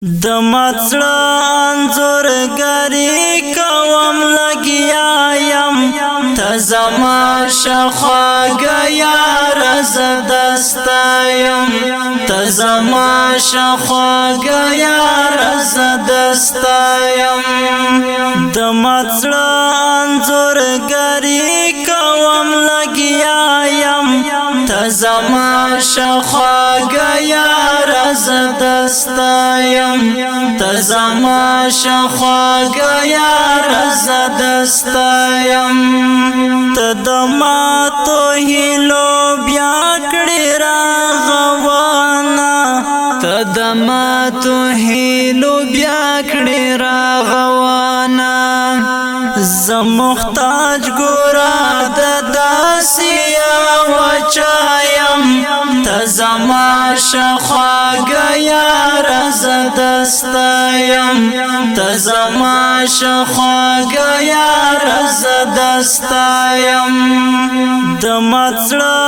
د مطلع انځورګری کوم لګیا یم ته زما شخواږه یار زه دستایم ته زما شخواږه یار زه دستایم د مطلع انځورګری کوم لګیا یم ته زما شخواږه یار زه دستایم ته زما شخواږه یار زه دستایم ته د ماتو هیلو بیا کړې راغوانا ته د ماتو هیلو بیا کړې راغوانا زه محتاج ګورا د داسې یوه چایم ته زما شخواږه یار زه دستایم ته زما شخواږه یار زه دستایم د مطلع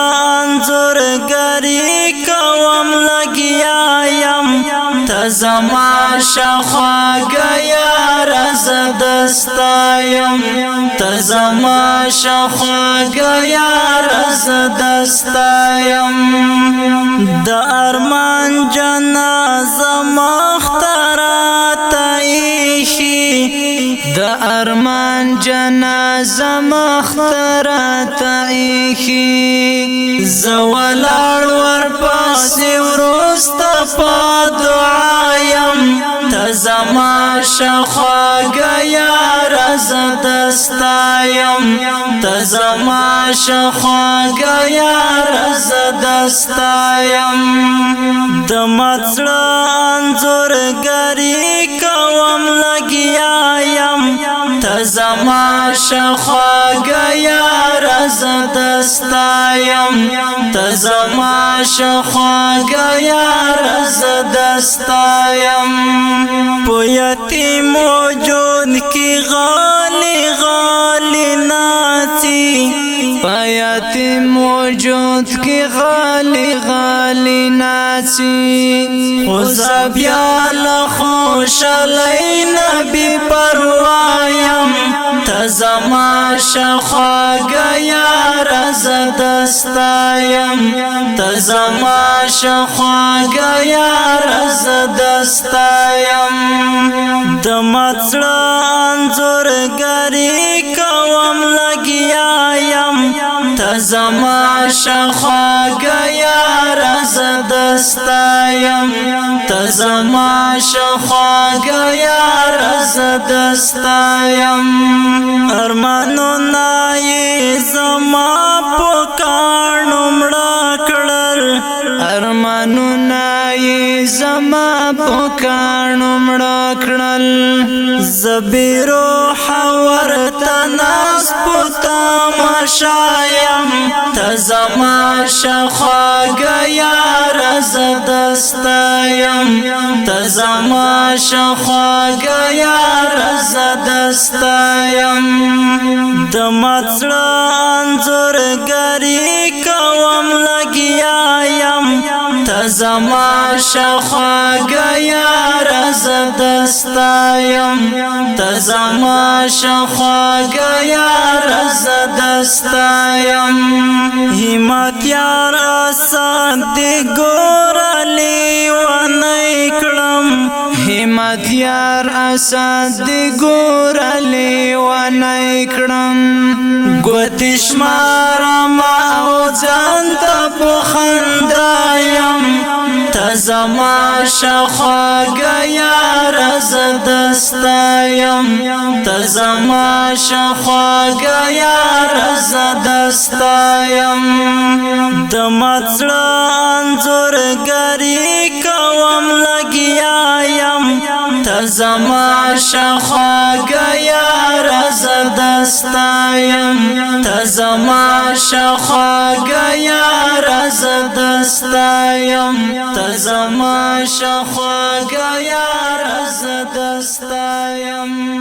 انځورګری کوم لګیا یم ته زما شخواږه یار زه دستایم ته زما شخواږه یار زه دستایم د ارمان جنازه مختراته ایښي د ارمان جنازه مختراته ایښي زه ولاړ ورپسې وروسته په دعایم ته زما شخواږه یار زه دستایم ته زما شخواږه یار زه دستایم د مطلع انځورګری کوم لګیا یم ته زما شخواږه یار زه دستایم ته زما شخواږه یار زه دستایم په یتیم وجود کې غالي غالي ناڅي په یتیم وجود کې غالي غالي ناڅي خو زه بیا له خوشحالۍ نه بې پروا یم ته زما شخواږه یار زه دستایم ته زما شخواږه یار زه دستایم د مطلع انځورګری کوم لګیا یم ته زما شخواږه یار زه دستایم ته زما شخواږه یار زه دستایم ارمانونه یې زما په کاڼو مړه کړل ارمانونه یې زما په کاڼو مړه کړل زه بې روحه ورته ناست په تماشا یم ته زما شخواږه یار زه دستایم ته زما شخواږه یار زه دستایم د مطلع انځورګری کوم لګیا یم ته زما شخواږه یار زه دستایم ته زما شخواږه یار زه دستایم همت یار اسان دې ګورلې ونی کړم همت یار اسان دې ګورلې ونی کړم ګوتې شمارم او ځان ته په خندا یم ته زما شخواږه یار زه دستایم ته زما شخواږه یار زه دستایم د مطلع انځورګری کوم لګیا یم ته زما شخواږه یار زه دستایم ته زما شخواږه یار زه دستایم ته زما شخواږه یار زه دستایم